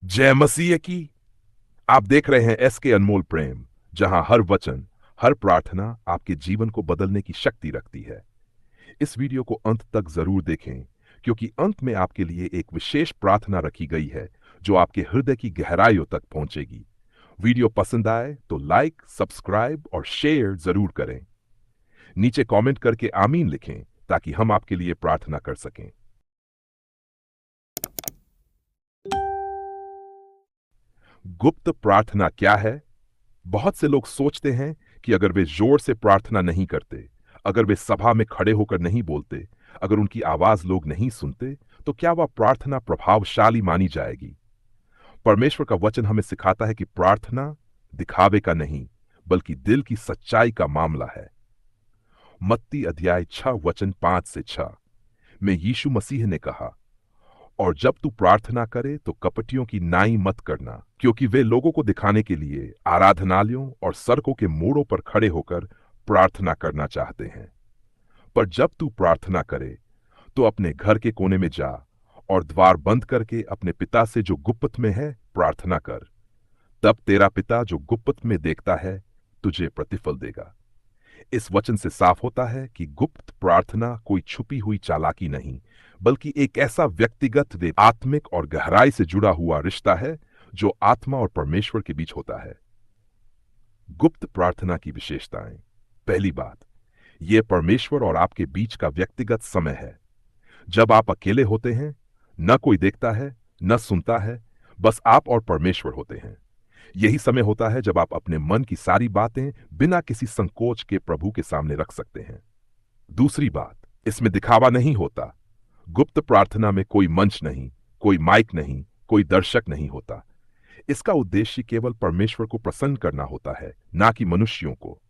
जय मसीह की। आप देख रहे हैं एस के अनमोल प्रेम, जहां हर वचन, हर प्रार्थना आपके जीवन को बदलने की शक्ति रखती है। इस वीडियो को अंत तक जरूर देखें, क्योंकि अंत में आपके लिए एक विशेष प्रार्थना रखी गई है जो आपके हृदय की गहराइयों तक पहुंचेगी। वीडियो पसंद आए तो लाइक, सब्सक्राइब और शेयर जरूर करें। नीचे कमेंट करके आमीन लिखें ताकि हम आपके लिए प्रार्थना कर सकें। गुप्त प्रार्थना क्या है? बहुत से लोग सोचते हैं कि अगर वे जोर से प्रार्थना नहीं करते, अगर वे सभा में खड़े होकर नहीं बोलते, अगर उनकी आवाज लोग नहीं सुनते, तो क्या वह प्रार्थना प्रभावशाली मानी जाएगी? परमेश्वर का वचन हमें सिखाता है कि प्रार्थना दिखावे का नहीं, बल्कि दिल की सच्चाई का मामला है। मत्ती अध्याय 6 वचन 5 से 6 में यीशु मसीह ने कहा, और जब तू प्रार्थना करे तो कपटियों की नाई मत करना, क्योंकि वे लोगों को दिखाने के लिए आराधनालयों और सड़कों के मोड़ों पर खड़े होकर प्रार्थना करना चाहते हैं। पर जब तू प्रार्थना करे तो अपने घर के कोने में जा और द्वार बंद करके अपने पिता से जो गुप्त में है प्रार्थना कर। तब तेरा पिता जो गुप्त में देखता है तुझे प्रतिफल देगा। इस वचन से साफ होता है कि गुप्त प्रार्थना कोई छुपी हुई चालाकी नहीं, बल्कि एक ऐसा व्यक्तिगत आत्मिक और गहराई से जुड़ा हुआ रिश्ता है जो आत्मा और परमेश्वर के बीच होता है। गुप्त प्रार्थना की विशेषताएं। पहली बात, यह परमेश्वर और आपके बीच का व्यक्तिगत समय है। जब आप अकेले होते हैं, न कोई देखता है, न सुनता है, बस आप और परमेश्वर होते हैं। यही समय होता है जब आप अपने मन की सारी बातें बिना किसी संकोच के प्रभु के सामने रख सकते हैं। दूसरी बात, इसमें दिखावा नहीं होता। गुप्त प्रार्थना में कोई मंच नहीं, कोई माइक नहीं, कोई दर्शक नहीं होता। इसका उद्देश्य केवल परमेश्वर को प्रसन्न करना होता है, ना कि मनुष्यों को।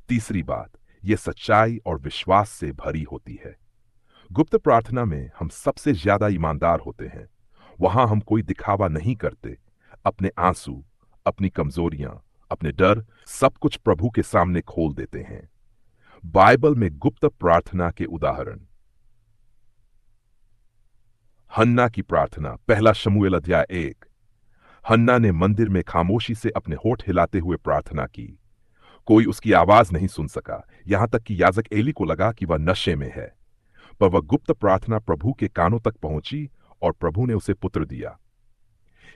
तीसरी बात, यह सच्चाई और विश्वास से भरी होती है। गुप्त प्रार्थना में हम सबसे ज्यादा ईमानदार होते हैं। वहां हम कोई दिखावा नहीं करते। अपने आंसू, अपनी कमजोरियां, अपने डर, सब कुछ प्रभु के सामने खोल देते हैं। बाइबल में गुप्त प्रार्थना के उदाहरण। हन्ना की प्रार्थना, पहला शमूएल अध्याय 1। हन्ना ने मंदिर में खामोशी से अपने होठ हिलाते हुए प्रार्थना की। कोई उसकी आवाज नहीं सुन सका, यहां तक कि याजक एली को लगा कि वह नशे में है। पर वह गुप्त प्रार्थना प्रभु के कानों तक पहुंची और प्रभु ने उसे पुत्र दिया।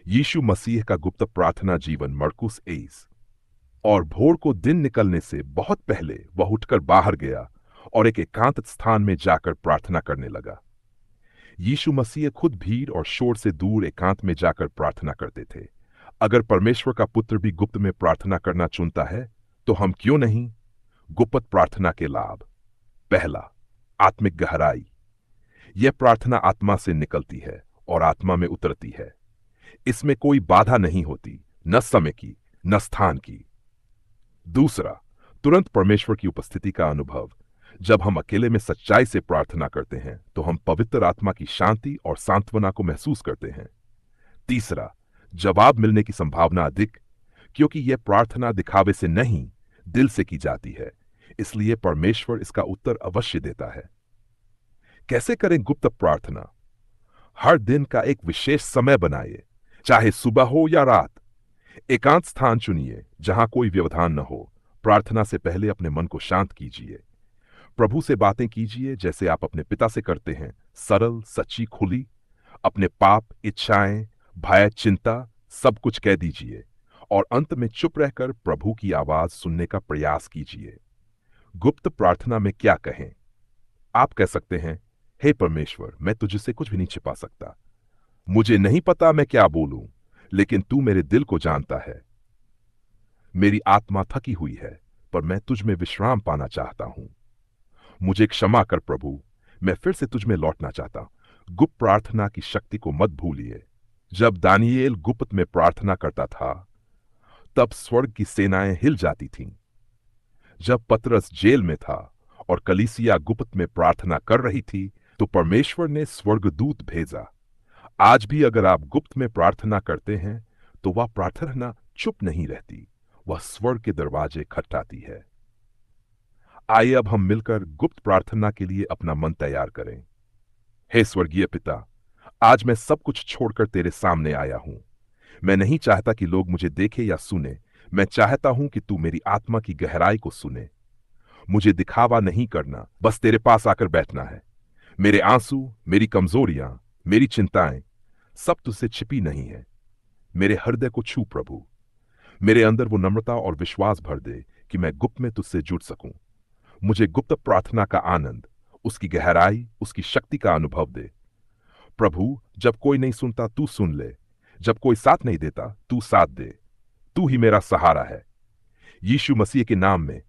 यीशु मसीह का गुप्त प्रार्थना जीवन, मरकुस 21। और भोर को दिन निकलने से बहुत पहले वह उठकर बाहर गया और एक एकांत स्थान में जाकर प्रार्थना करने लगा। यीशु मसीह खुद भीड़ और शोर से दूर एकांत में जाकर प्रार्थना करते थे। अगर परमेश्वर का पुत्र भी गुप्त में प्रार्थना करना चुनता है, तो हम क्यों नहीं? गुप्त प्रार्थना के लाभ। पहला, आत्मिक गहराई। यह प्रार्थना आत्मा से निकलती है और आत्मा में उतरती है। इसमें कोई बाधा नहीं होती, न समय की, न स्थान की। दूसरा, तुरंत परमेश्वर की उपस्थिति का अनुभव। जब हम अकेले में सच्चाई से प्रार्थना करते हैं तो हम पवित्र आत्मा की शांति और सांत्वना को महसूस करते हैं। तीसरा, जवाब मिलने की संभावना अधिक, क्योंकि यह प्रार्थना दिखावे से नहीं, दिल से की जाती है। इसलिए परमेश्वर इसका उत्तर अवश्य देता है। कैसे करें गुप्त प्रार्थना? हर दिन का एक विशेष समय बनाइए, चाहे सुबह हो या रात। एकांत स्थान चुनिए जहां कोई व्यवधान न हो। प्रार्थना से पहले अपने मन को शांत कीजिए। प्रभु से बातें कीजिए जैसे आप अपने पिता से करते हैं, सरल, सच्ची, खुली। अपने पाप, इच्छाएं, भय, चिंता सब कुछ कह दीजिए और अंत में चुप रहकर प्रभु की आवाज सुनने का प्रयास कीजिए। गुप्त प्रार्थना में क्या कहें? आप कह सकते हैं, हे परमेश्वर, मैं तुझसे कुछ भी नहीं छिपा सकता। मुझे नहीं पता मैं क्या बोलूं, लेकिन तू मेरे दिल को जानता है। मेरी आत्मा थकी हुई है, पर मैं तुझ में विश्राम पाना चाहता हूं। मुझे क्षमा कर प्रभु, मैं फिर से तुझ में लौटना चाहता हूं। गुप्त प्रार्थना की शक्ति को मत भूलिए। जब दानियेल गुप्त में प्रार्थना करता था, तब स्वर्ग की सेनाएं हिल जाती थीं। जब पतरस जेल में था और कलीसिया गुप्त में प्रार्थना कर रही थी, तो परमेश्वर ने स्वर्गदूत भेजा। आज भी अगर आप गुप्त में प्रार्थना करते हैं, तो वह प्रार्थना चुप नहीं रहती, वह स्वर्ग के दरवाजे खटखटाती है। आइए अब हम मिलकर गुप्त प्रार्थना के लिए अपना मन तैयार करें। हे स्वर्गीय पिता, आज मैं सब कुछ छोड़कर तेरे सामने आया हूं। मैं नहीं चाहता कि लोग मुझे देखें या सुने। मैं चाहता हूं कि तू मेरी आत्मा की गहराई को सुने। मुझे दिखावा नहीं करना, बस तेरे पास आकर बैठना है। मेरे आंसू, मेरी कमजोरियां, मेरी चिंताएं सब तुझसे छिपी नहीं है। मेरे हृदय को छू प्रभु। मेरे अंदर वो नम्रता और विश्वास भर दे कि मैं गुप्त में तुझसे जुड़ सकूं। मुझे गुप्त प्रार्थना का आनंद, उसकी गहराई, उसकी शक्ति का अनुभव दे। प्रभु, जब कोई नहीं सुनता तू सुन ले। जब कोई साथ नहीं देता तू साथ दे। तू ही मेरा सहारा है। यीशु मसीह के नाम में